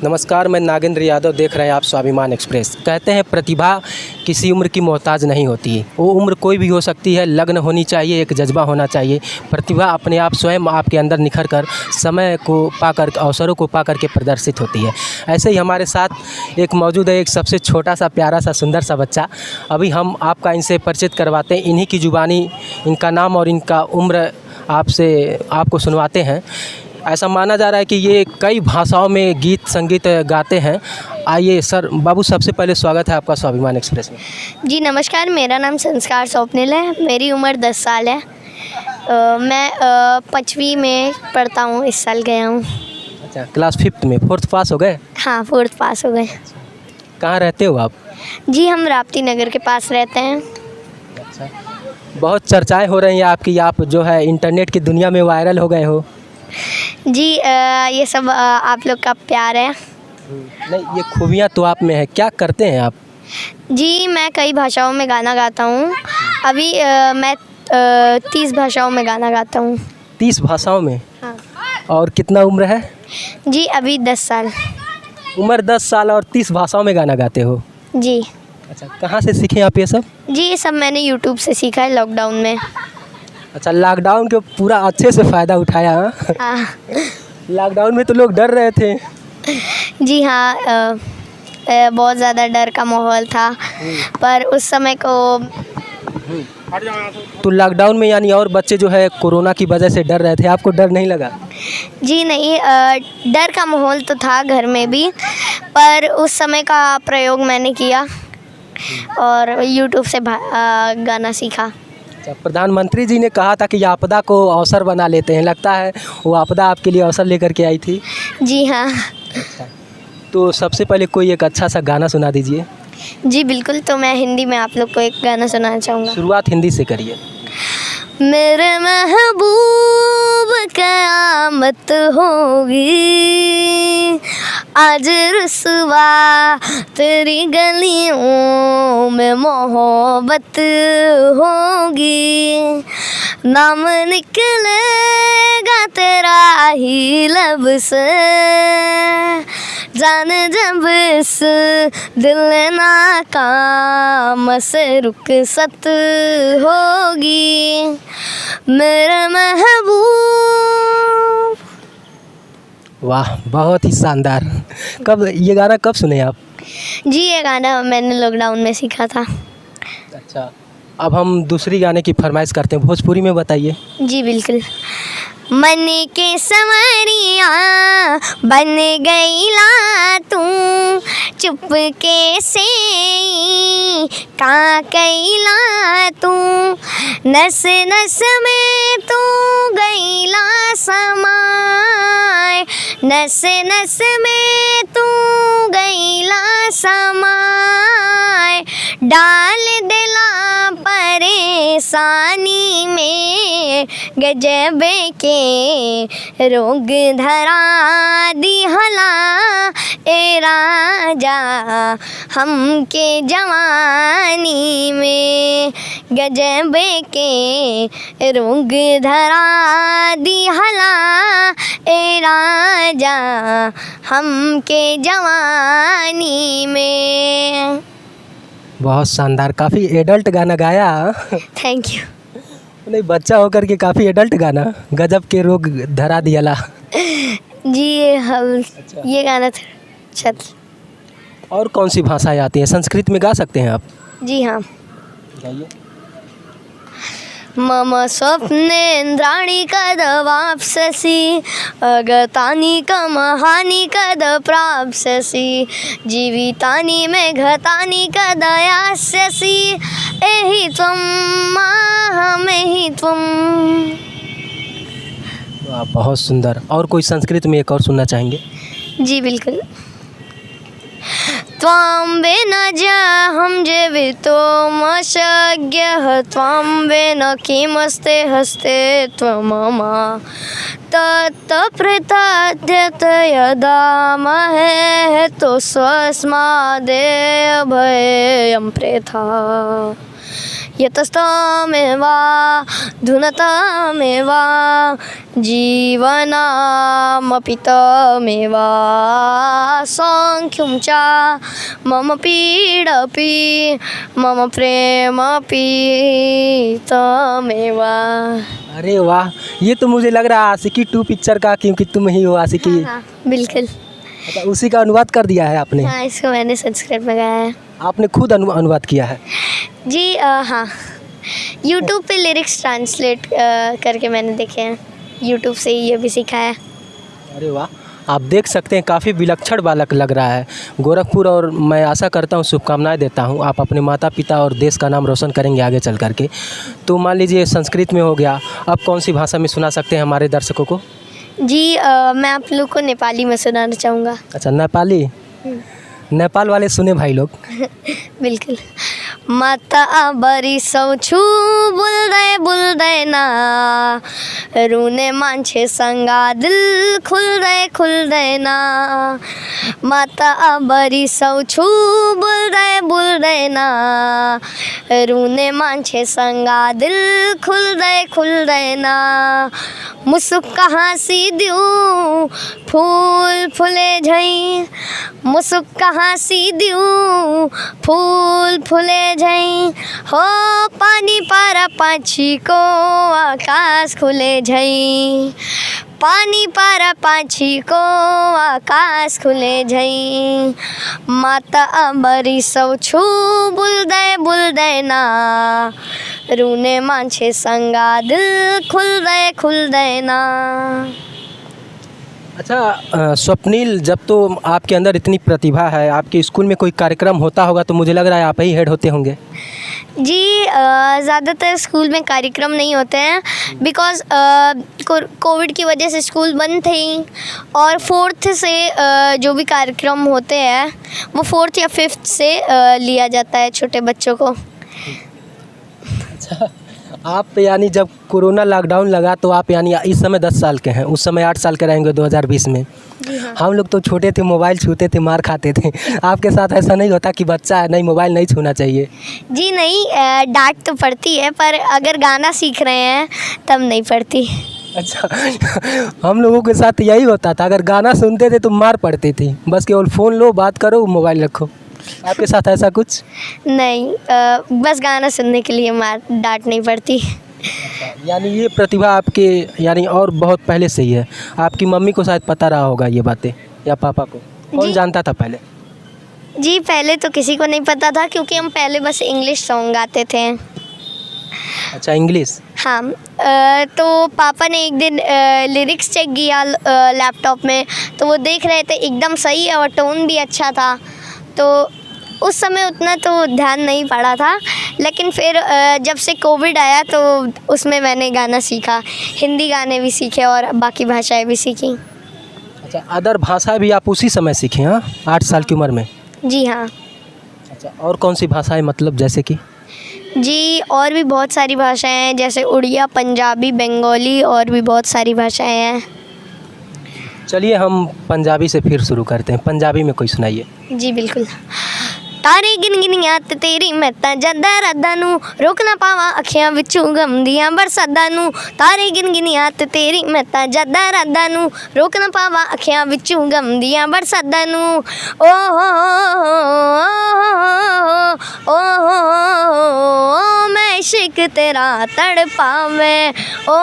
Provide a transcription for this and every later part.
नमस्कार, मैं नागेंद्र यादव, देख रहे हैं आप स्वाभिमान एक्सप्रेस। कहते हैं प्रतिभा किसी उम्र की मोहताज नहीं होती है। वो उम्र कोई भी हो सकती है, लगन होनी चाहिए, एक जज्बा होना चाहिए। प्रतिभा अपने आप स्वयं आपके अंदर निखर कर समय को पाकर, अवसरों को पाकर के प्रदर्शित होती है। ऐसे ही हमारे साथ एक मौजूद है, एक सबसे छोटा सा प्यारा सा सुंदर सा बच्चा। अभी हम आपका इनसे परिचित करवाते हैं, इन्हीं की जुबानी इनका नाम और इनका उम्र आपको सुनवाते हैं। ऐसा माना जा रहा है कि ये कई भाषाओं में गीत संगीत गाते हैं। आइए सर, बाबू, सबसे पहले स्वागत है आपका स्वाभिमान एक्सप्रेस में। जी नमस्कार, मेरा नाम संस्कार स्वप्निल है। मेरी उम्र 10 साल है। मैं 5वीं में पढ़ता हूँ, इस साल गया हूँ। अच्छा, क्लास 5th में 4th पास हो गए? हाँ, 4th पास हो गए। कहाँ रहते हो आप? जी हम राप्ती नगर के पास रहते हैं। अच्छा, बहुत चर्चाएं हो रही हैं आपकी, आप जो है इंटरनेट की दुनिया में वायरल हो गए हो। जी ये सब आप लोग का प्यार है। नहीं, ये खूबियाँ तो आप में है। क्या करते हैं आप? जी मैं कई भाषाओं में गाना गाता हूँ। अभी मैं 30 भाषाओं में गाना गाता हूँ। 30 भाषाओं में? हाँ। और कितना उम्र है? जी अभी 10 साल। उम्र 10 साल और 30 भाषाओं में गाना गाते हो? जी। अच्छा, कहाँ से सीखे आप ये सब? जी ये सब मैंने यूट्यूब से सीखा है, लॉकडाउन में। अच्छा, लॉकडाउन के पूरा अच्छे से फ़ायदा उठाया। हाँ। लॉकडाउन में तो लोग डर रहे थे। जी हाँ, बहुत ज़्यादा डर का माहौल था, पर उस समय को तो लॉकडाउन में यानी और बच्चे जो है कोरोना की वजह से डर रहे थे, आपको डर नहीं लगा? जी नहीं, डर का माहौल तो था घर में भी, पर उस समय का प्रयोग मैंने किया और यूट्यूब से गाना सीखा। अच्छा, प्रधानमंत्री जी ने कहा था कि आपदा को अवसर बना लेते हैं, लगता है वो आपदा आपके लिए अवसर लेकर के आई थी? जी हाँ। अच्छा, तो सबसे पहले कोई एक अच्छा सा गाना सुना दीजिए। जी बिल्कुल, तो मैं हिंदी में आप लोग को एक गाना सुनाना चाहूँगा। शुरुआत हिंदी से करिए। मेरे महबूब क़यामत होगी, आज रुसवा तेरी गलियों में मोहब्बत होगी, नाम निकलेगा तेरा ही लब से, जान जब इस दिल नाकाम से रुखसत होगी, मेरे महबूब। वाह, बहुत ही शानदार। कब ये गाना कब सुने आप? जी ये गाना मैंने लॉकडाउन में सीखा था। अच्छा, अब हम दूसरी गाने की फरमाइश करते हैं, भोजपुरी में बताइए। जी बिल्कुल। मन के संवरिया बन गईला तू, चुपके से का कैला तू, नस नस में तू गईला समाय, नस नस में तू गईला समाय, डाल दिला परेशानी में, गजब के रोग धरा दिहला ए राजा हमके जवानी में, गजब के रोग धरा दिहला ए राजा हमके जवानी में। बहुत शानदार, काफ़ी एडल्ट गाना गाया। Thank you. नहीं, बच्चा होकर के काफ़ी एडल्ट गाना, गजब के रोग धरा दियाला। जी हम अच्छा। ये गाना था। अच्छा, और कौन सी भाषाएं आती हैं? संस्कृत में गा सकते हैं आप? जी हाँ। गाइए। मम स्वप्नेन्द्राणि कद वाप्स्यसि, अगतानि कमहानि कद प्राप्स्यसि, जीवितानि मेघतानि कद यास्यसि, एहि त्वं माहमेहि त्वं। वाह, बहुत सुंदर। और कोई संस्कृत में एक और सुनना चाहेंगे? जी बिल्कुल। त्वां वेन जहं जीवितो मशज्ञः, त्वां वेन किमस्ते हस्ते त्वमम, तत्प्रथाद्यत यदा महे तो स्वस्मादेव भयं प्रेथा, यतस्तमेव धुनतमेव जीवनमपि तमेव सौख्यं च मम पीडपि मम प्रेमपि तमेव। अरे वाह, ये तो मुझे लग रहा है आशिकी 2 पिक्चर का, क्योंकि तुम ही हो आशिकी। हाँ, बिल्कुल। अच्छा, उसी का अनुवाद कर दिया है आपने? हाँ, इसको मैंने संस्कृत में गाया है। आपने खुद अनुवाद किया है? जी हाँ, यूट्यूब पे लिरिक्स ट्रांसलेट करके मैंने देखे हैं, यूट्यूब से ही ये भी सीखा है। अरे वाह, आप देख सकते हैं काफ़ी विलक्षण बालक लग रहा है गोरखपुर, और मैं आशा करता हूँ, शुभकामनाएं देता हूँ, आप अपने माता पिता और देश का नाम रोशन करेंगे आगे चल करके। तो मान लीजिए संस्कृत में हो गया, अब कौन सी भाषा में सुना सकते हैं हमारे दर्शकों को? जी मैं आप लोग को नेपाली में सुनाना चाहूँगा। अच्छा, नेपाली? नेपाल वाले सुने भाई लोग। बिल्कुल। माता बरिसौ छु बुल्दै बुल्दैन, रुने मान्छेसँग दिल खुल्दै खुल्दैन। माता बरिसौ छु बुल्दै बुल्दैन, रुने मान्छेसँग दिल खुल्दै खुल्दैन। मुसुक्क हाँसिदिउँ फुल फुले झैँ, मुसुक्क हाँसिदिउँ फुल फुले झैँ, हो पानी पार पाछीको आकाश खुले झैँ, पानी पार पाछीको आकाश खुले झैँ। माता बरिसौ छु बुल्दै बुल्दैन, रुने मान्छेसँग दिल खुल्दै खुल्दैन। अच्छा स्वप्निल, जब तो आपके अंदर इतनी प्रतिभा है, आपके स्कूल में कोई कार्यक्रम होता होगा तो मुझे लग रहा है आप ही हेड होते होंगे। जी ज़्यादातर स्कूल में कार्यक्रम नहीं होते हैं, बिकॉज़ कोविड की वजह से स्कूल बंद थे, और 4th से जो भी कार्यक्रम होते हैं वो 4th या 5th से लिया जाता है छोटे बच्चों को। अच्छा, आप यानी जब कोरोना लॉकडाउन लगा तो आप यानी इस समय 10 साल के हैं, उस समय 8 साल के रहेंगे 2020 में। जी हाँ। हम लोग तो छोटे थे, मोबाइल छूते थे, मार खाते थे। आपके साथ ऐसा नहीं होता कि बच्चा है, नहीं मोबाइल नहीं छूना चाहिए? जी नहीं, डांट तो पड़ती है, पर अगर गाना सीख रहे हैं तब नहीं पड़ती। अच्छा हम लोगों के साथ यही होता था, अगर गाना सुनते थे तो मार पड़ती थी, बस केवल फ़ोन लो, बात करो, मोबाइल रखो। आपके साथ ऐसा कुछ? नहीं, बस गाना सुनने के लिए मार डांट नहीं पड़ती। यानी ये प्रतिभा आपके यानी और बहुत पहले से ही है। आपकी मम्मी को शायद पता रहा होगा ये बातें, या पापा को? कौन जी। जानता था पहले? जी पहले तो किसी को नहीं पता था, क्योंकि हम पहले बस इंग्लिश सॉन्ग गाते थे। अच्छा, इंग्लिश? हाँ, तो पापा ने एक दिन लिरिक्स चेक किया लैपटॉप में, तो वो देख रहे थे एकदम सही है और टोन भी अच्छा था, तो उस समय उतना तो ध्यान नहीं पड़ा था। लेकिन फिर जब से कोविड आया तो उसमें मैंने गाना सीखा, हिंदी गाने भी सीखे और बाकी भाषाएं भी सीखी। अच्छा, अदर भाषा भी आप उसी समय सीखे? हाँ, 8 साल की उम्र में? जी हाँ। अच्छा, और कौन सी भाषाएं, मतलब जैसे कि? जी और भी बहुत सारी भाषाएं हैं, जैसे उड़िया, पंजाबी, बंगाली, और भी बहुत सारी भाषाएं हैं। चलिए हम पंजाबी से फिर शुरू करते हैं, पंजाबी में कोई सुनाइए। जी बिल्कुल। तारे गिन गिनिया ते तेरी मैं तां जदा रादा नू, रोक ना पावा अखियां विचों गमदियां बरसादां नू। तारे गिन गिनिया ते तेरी मैं तां जदा रादा नू, रोक ना पावा अखियां विचों गमदियां बरसादां नू। ओ हो मैं इश्क तेरा तड़पावे, ओ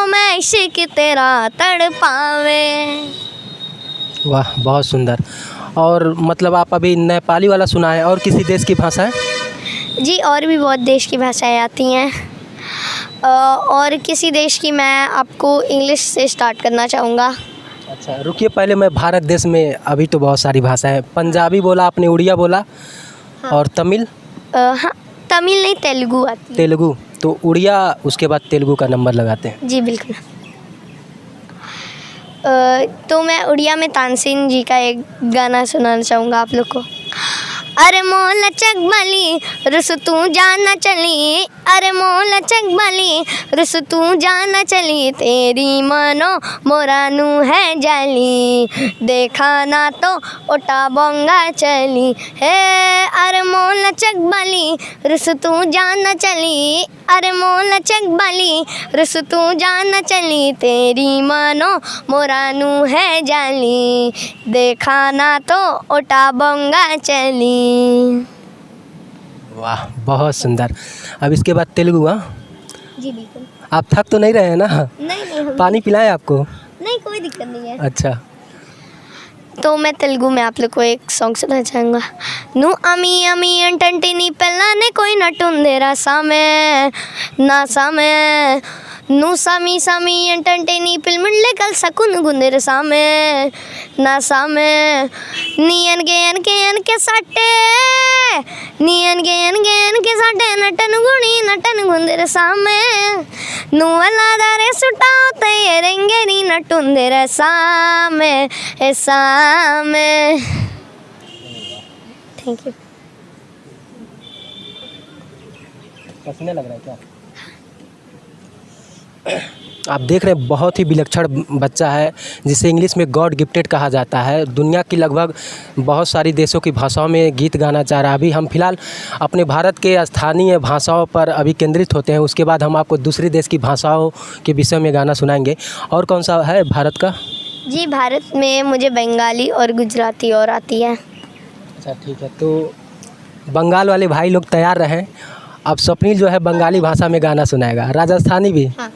मैं इश्क तेरा तड़पावे। वाह, बहुत सुंदर। और मतलब आप अभी नेपाली वाला सुना है, और किसी देश की भाषा है? जी और भी बहुत देश की भाषाएं आती हैं, और किसी देश की मैं आपको इंग्लिश से स्टार्ट करना चाहूँगा। अच्छा रुकिए, पहले मैं भारत देश में अभी तो बहुत सारी भाषाएं हैं। पंजाबी बोला आपने, उड़िया बोला, हाँ। और तमिल? हाँ, तमिल नहीं, तेलुगु आती है। तेलुगु? तो उड़िया उसके बाद तेलुगु का नंबर लगाते हैं। जी बिल्कुल। तो मैं उड़िया में तानसेन जी का एक गाना सुनाना चाहूँगा आप लोग को। अरे मोला चकबली रुस तू जाना चली, अरे मोल चकबली रुस तू जान चली तेरी मनो मोरानू है जाली देखा ना तो ओटा बोंगा चली है अरे मोल चकबली रुस तू जान चली अरे मोल चकबली रुस तू जान चली तेरी मनो मोरानू है जाली देखा ना तो ओटा बोंगा चली। वाह, बहुत सुंदर। अब इसके बाद तेलुगु। हाँ, जी बिल्कुल। आप थक तो नहीं रहे हैं ना? नहीं पानी पिलाएं आपको? नहीं, कोई दिक्कत नहीं है। अच्छा, तो मैं तेलुगु में आप लोग को एक सॉन्ग सुना चाहूँगा। नु अमी अमी अंटंटिनी पेल्लाने कोई नटुंदेरा सामे ना सामे नु सामी सामी अंटंटिनी पिलमिंडले कल सकुन गुंदेर सामे ना सामे नियन के साटे नियन के साटे नटन गुंदेर सामे नु अल्लादारे सुटाओ तयरेंगेरी नटुंदेर सामे ए सामे। Thank you. पसीना लग रहा है क्या? आप देख रहे हैं, बहुत ही विलक्षण बच्चा है जिसे इंग्लिश में गॉड गिफ्टेड कहा जाता है। दुनिया की लगभग बहुत सारी देशों की भाषाओं में गीत गाना चाह रहा है। अभी हम फिलहाल अपने भारत के स्थानीय भाषाओं पर अभी केंद्रित होते हैं, उसके बाद हम आपको दूसरे देश की भाषाओं के विषय में गाना सुनाएंगे। और कौन सा है भारत का? जी, भारत में मुझे बंगाली और गुजराती और आती है। अच्छा, ठीक है। तो बंगाल वाले भाई लोग तैयार रहें। अब स्वप्निल जो है बंगाली भाषा में गाना सुनाएगा, राजस्थानी भी। हाँ।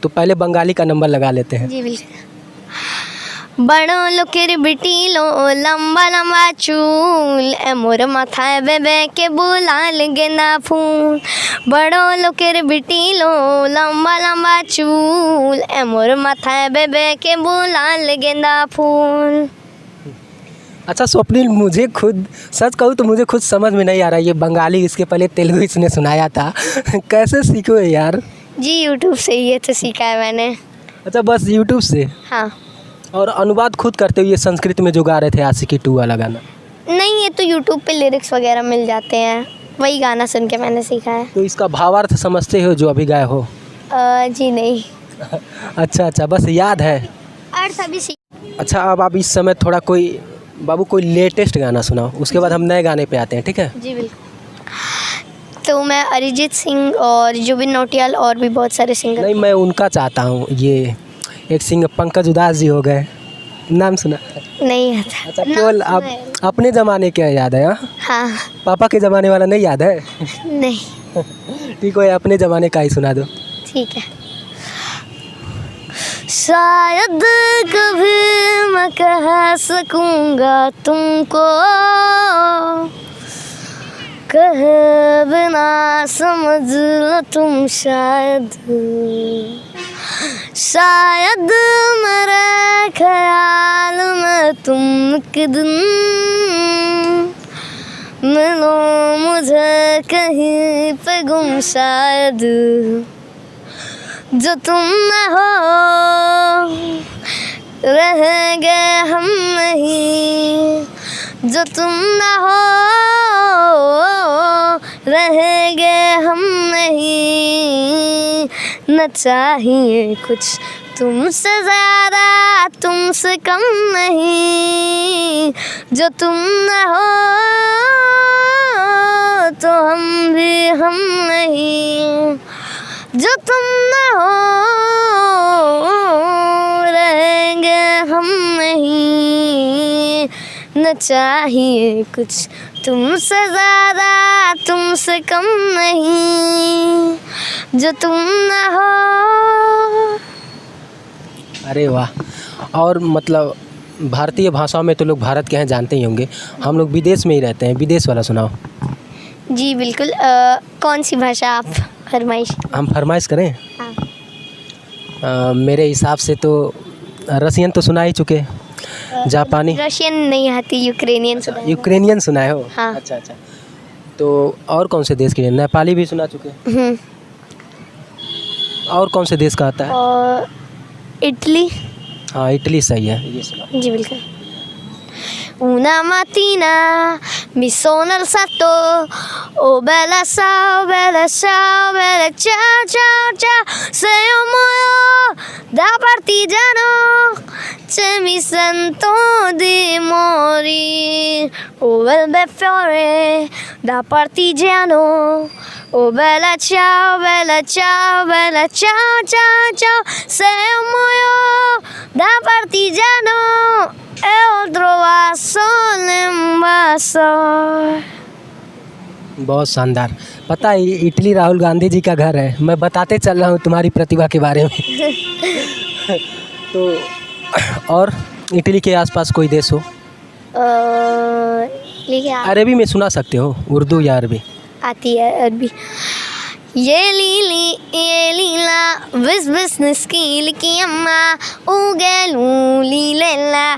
तो पहले बंगाली का नंबर लगा लेते हैं। जी बिल्कुल। बड़ो लोकेर बिटीलो लंबा लंबा चूल ए मोर माथा बेबे के बुलाल गेंदा फूल बड़ो लोकेर बिटीलो लंबा लंबा चूल ए मोर माथा बेबे के बुलाल गेंदा फूल। अच्छा स्वप्निल, मुझे खुद सच कहूँ तो मुझे खुद समझ में नहीं आ रहा ये बंगाली। इसके पहले तेलुगु इसने सुनाया था कैसे सीखो यार? जी, यूट्यूब से ये तो सीखा है मैंने। अच्छा, बस यूट्यूब से? हाँ। और अनुवाद खुद करते हुए संस्कृत में जो गा रहे थे आशिकी 2 वाला गाना? नहीं, ये तो यूट्यूब पे लिरिक्स वगैरह मिल जाते हैं, वही गाना सुन के मैंने सीखा है। तो इसका भावार्थ समझते हो जो अभी गाए हो? जी नहीं। अच्छा, बस याद है। अर्थ अभी सीख। अच्छा, अब आप इस समय थोड़ा कोई लेटेस्ट गाना सुनाओ, उसके बाद हम नए गाने पे आते हैं, ठीक है? जी बिल्कुल। तो मैं अरिजीत सिंह और जुबिन नौटियाल और भी बहुत सारे सिंगर। नहीं, मैं उनका चाहता हूँ। ये एक सिंगर पंकज उदास जी हो गए, नाम सुना? नहीं आता। अच्छा, केवल आप अपने ज़माने क्या याद है? हाँ। पापा के ज़माने वाला नहीं याद है? नहीं। ठीक है, अपने ज़माने का ही सुना दो। ठीक है। शायद कभी मैं कह सकूँगा तुमको कहे बिना समझ लो तुम शायद मेरे ख्याल में तुम एक दिन मिलो मुझे कहीं पे गुम शायद जो तुम न हो रहेंगे हम नहीं जो तुम न हो रहेंगे हम नहीं न चाहिए कुछ तुमसे ज़्यादा तुमसे कम नहीं जो तुम न हो तो हम भी हम नहीं जो तुम न हो रहेंगे हम नहीं न चाहिए कुछ तुमसे ज़्यादा तुमसे कम नहीं जो तुम न हो। अरे वाह! और मतलब भारतीय भाषाओं में तो लोग भारत के हैं जानते ही होंगे, हम लोग विदेश में ही रहते हैं, विदेश वाला सुनाओ। जी बिल्कुल। कौन सी भाषा आप फरमाइश? हम फरमाइश करें? हाँ। मेरे हिसाब से तो रसियन तो सुना ही चुके, जापानी? रशियन नहीं आती, यूक्रेनियन सुना है। यूक्रेनियन सुनाए हो? हाँ। अच्छा। तो और कौन से देश के? नेपाली भी सुना चुके? और कौन से देश का आता है? और इटली। हाँ, इटली सही है, ये सुना। जी बिल्कुल। Una mattina mi sono alzato, oh bella ciao, bella ciao, bella ciao, ciao, ciao, se io muoio da partigiano, se mi sento di morire, oh bel fiore da partigiano, oh bella ciao, bella ciao, bella ciao, ciao, ciao, se io muoio da partigiano e ho trovato l'invasor. बहुत शानदार। पता है Italy Rahul Gandhi ji का घर है, मैं बताते चल रहा हूँ तुम्हारी प्रतिभा के बारे में। तो और इटली के आसपास कोई देश हो? लिखिए अरबी में सुना सकते हो, उर्दू या अरबी? आती है अरबी। ये लीला विस बिजनेस की अम्मा उगलू लीला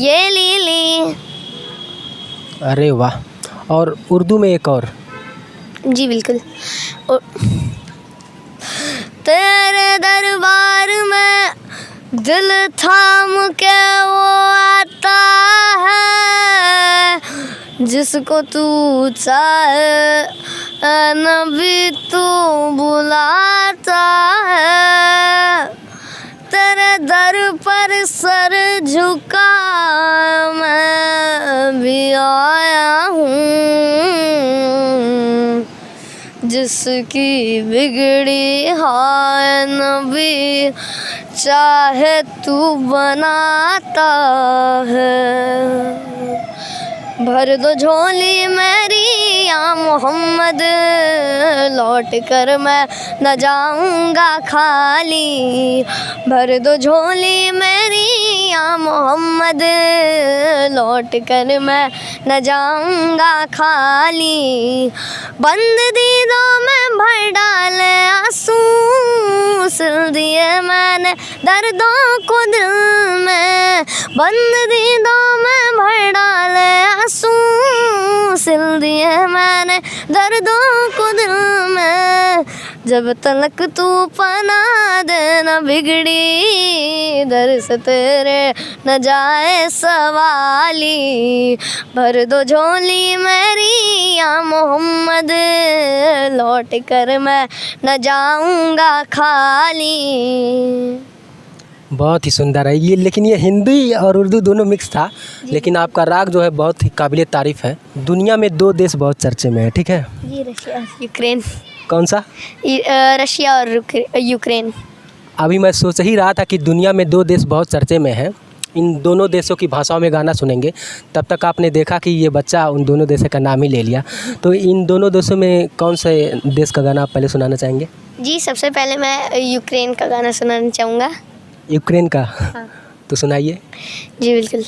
ये लीली। अरे वाह। और उर्दू में एक और? जी बिल्कुल। तेरे दरबार में दिल थाम के वो आता है जिसको तू चाहे नबी तू बुलाता है, तेरे दर पर सर झुका मैं भी आया हूँ, जिसकी बिगड़ी हाय नबी चाहे तू बनाता है। भर दो झोली मेरी या मोहम्मद, लौट कर मैं न जाऊंगा खाली। भर दो झोली मेरी या मोहम्मद, लौट कर मैं न जाऊंगा खाली। बंद दीदों में भर डाले आंसू, सिल दिए मैंने दर्दों को दिल में। बंद दीदों में भर डाले आंसू, सिल दिए मैंने दर्दों को दिल में। जब तलक तू पना दे न बिगड़ी, दर से तेरे न जाए सवाली। भर दो झोली मेरी या मोहम्मद, लौट कर मैं न जाऊंगा खाली। बहुत ही सुंदर है ये, लेकिन ये हिंदी और उर्दू दोनों मिक्स था, लेकिन आपका राग जो है बहुत ही काबिल तारीफ़ है। दुनिया में दो देश बहुत चर्चे में है, ठीक है? जी रशिया यूक्रेन। कौन सा? रशिया और यूक्रेन। अभी मैं सोच ही रहा था कि दुनिया में दो देश बहुत चर्चे में हैं, इन दोनों देशों की भाषाओं में गाना सुनेंगे। तब तक आपने देखा कि ये बच्चा उन दोनों देशों का नाम ही ले लिया। तो इन दोनों देशों में कौन से देश का गाना आप पहले सुनाना चाहेंगे? जी सबसे पहले मैं यूक्रेन का गाना सुनाना चाहूँगा। यूक्रेन का? हाँ। तो सुनाइए। जी बिल्कुल।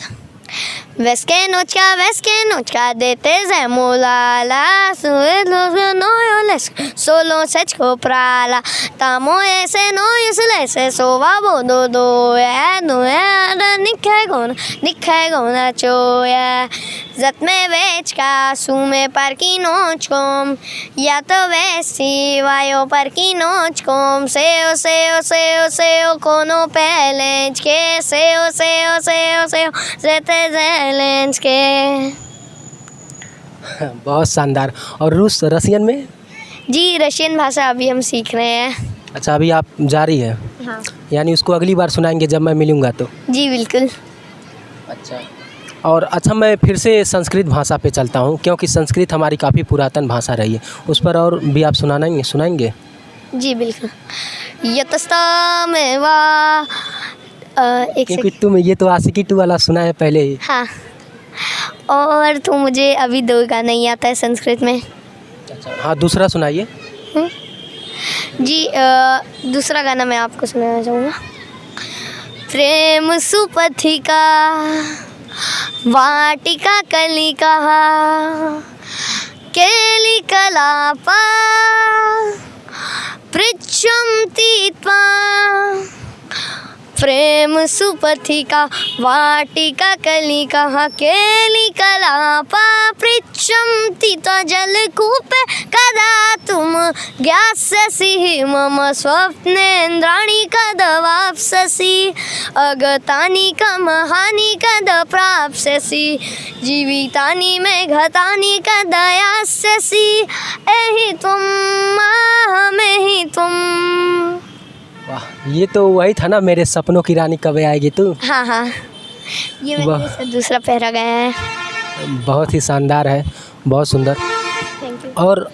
Vesque nočka dete zemulala, suelo nojo les, solo sečko prala, tamo je se nojo slese, sova bodo doje, da nikaj gona čoje. Zat me večka, sume parki nočkom, ja to vesivajo parki nočkom, seo, kono pelečke, seo, zete zelenske। बहुत शानदार। और Russian में? जी Russian भाषा अभी हम सीख रहे हैं। अच्छा, अभी आप जारी है? हाँ। यानी उसको अगली बार सुनाएंगे जब मैं मिलूँगा तो? जी बिल्कुल। अच्छा। और अच्छा, मैं फिर से संस्कृत भाषा पे चलता हूँ, क्योंकि संस्कृत हमारी काफ़ी पुरातन भाषा रही है, उस पर और भी आप सुनाएंगे? जी बिल्कुल। यतस्तमेवा क्योंकि तुम ये तो आशिकी 2 वाला सुना है पहले ही। हाँ, और तो मुझे अभी 2 गाना नहीं आता है संस्कृत में। अच्छा, हाँ, दूसरा सुनाइए। जी दूसरा गाना मैं आपको सुनाना चाहूँगा। प्रेम सुपथिका वाटिका कलिका केली कलापा पृच्छन्ति त्वां। प्रेम सुपथिका वाटिका कलिका केली कलापा पृच्छ शमती जलकूप कदा तुम ज्ञास्यसि मम स्वप्नेन्द्राणि कद वाप्स्यसि अगतानि कमहानि कद प्राप्स्यसि जीवितानि मे घतानि कद यास्यसि एहि त्वं माहमेहि त्वं। वाह, ये तो वही था ना, मेरे सपनों की रानी कब आएगी तू। हाँ हाँ, ये मैंने से दूसरा पहरा गया है। बहुत ही शानदार है, बहुत सुंदर। Thank you.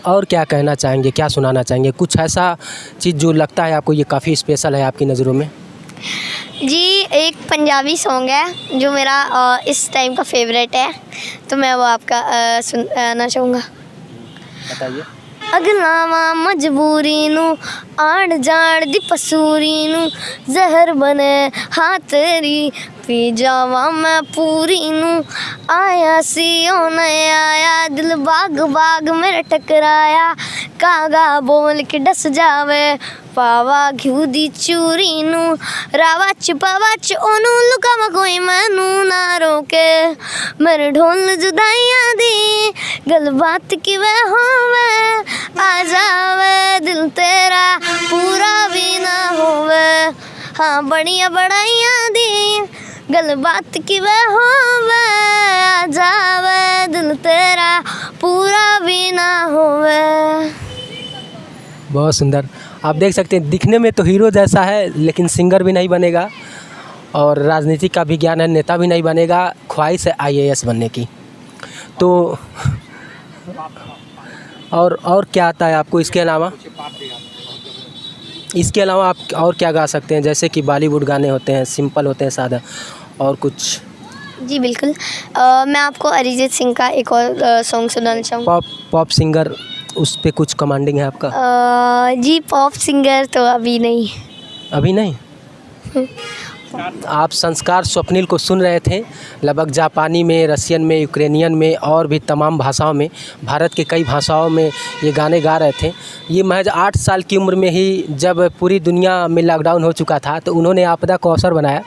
और क्या कहना चाहेंगे, क्या सुनाना चाहेंगे, कुछ ऐसा चीज़ जो लगता है आपको ये काफ़ी स्पेशल है आपकी नज़रों में? जी, एक पंजाबी सॉन्ग है जो मेरा इस टाइम का फेवरेट है, तो मैं वो आपका सुनाना चाहूँगा। बताइए। अगलावा मजबूरी नू आड़ जाड़ दी पसूरी नू जहर बने हाँ तेरी पी जावा मैं पूरी नू आया सी ओ नहीं आया दिल बाग बाग मेरे टकराया कागा बोल के डस जावे पावा घिऊ दी चूरी नू रावाच पावाच ओनू लुकावा कोई मैनू ना रोके मेरे ढोल जुदाइयां दी गल बात की वे होवे आ जावे दिल तेरा पूरा भी ना होवे हाँ बढ़िया बढ़ाइयां दी गल बात की वे होवे आ जावे दिल तेरा पूरा भी ना होवे। बहुत सुंदर। आप देख सकते हैं दिखने में तो हीरो जैसा है, लेकिन सिंगर भी नहीं बनेगा और राजनीति का भी ज्ञान है, नेता भी नहीं बनेगा, ख्वाहिश है IAS बनने की। तो और क्या आता है आपको इसके अलावा? इसके अलावा आप और क्या गा सकते हैं? जैसे कि बॉलीवुड गाने होते हैं, सिंपल होते हैं, सादा, और कुछ? जी बिल्कुल, मैं आपको अरिजीत सिंह का एक और सॉन्ग सुनाना चाहूँगा। पॉप सिंगर, उस पे कुछ कमांडिंग है आपका? जी पॉप सिंगर तो अभी नहीं। अभी नहीं? आप संस्कार स्वप्निल को सुन रहे थे। लगभग जापानी में, रशियन में, यूक्रेनियन में और भी तमाम भाषाओं में, भारत के कई भाषाओं में ये गाने गा रहे थे। ये महज 8 साल की उम्र में ही, जब पूरी दुनिया में लॉकडाउन हो चुका था, तो उन्होंने आपदा को अवसर बनाया।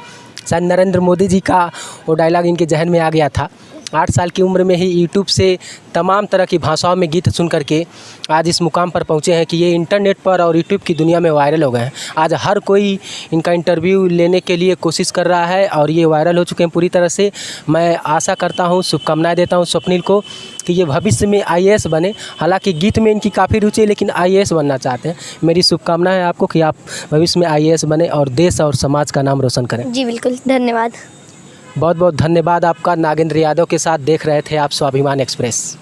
शायद नरेंद्र मोदी जी का वो डायलॉग इनके जहन में आ गया था। 8 साल की उम्र में ही यूट्यूब से तमाम तरह की भाषाओं में गीत सुन करके आज इस मुकाम पर पहुँचे हैं कि ये इंटरनेट पर और यूट्यूब की दुनिया में वायरल हो गए हैं। आज हर कोई इनका इंटरव्यू लेने के लिए कोशिश कर रहा है और ये वायरल हो चुके हैं पूरी तरह से। मैं आशा करता हूँ, शुभकामनाएं देता हूँ स्वप्निल को कि ये भविष्य में IAS बने। हालांकि गीत में इनकी काफ़ी रुचि है, लेकिन IAS बनना चाहते हैं। मेरी शुभकामना है आपको कि आप भविष्य में IAS बने और देश और समाज का नाम रोशन करें। जी बिल्कुल, धन्यवाद। बहुत बहुत धन्यवाद आपका। नागेंद्र यादव के साथ देख रहे थे आप स्वाभिमान एक्सप्रेस।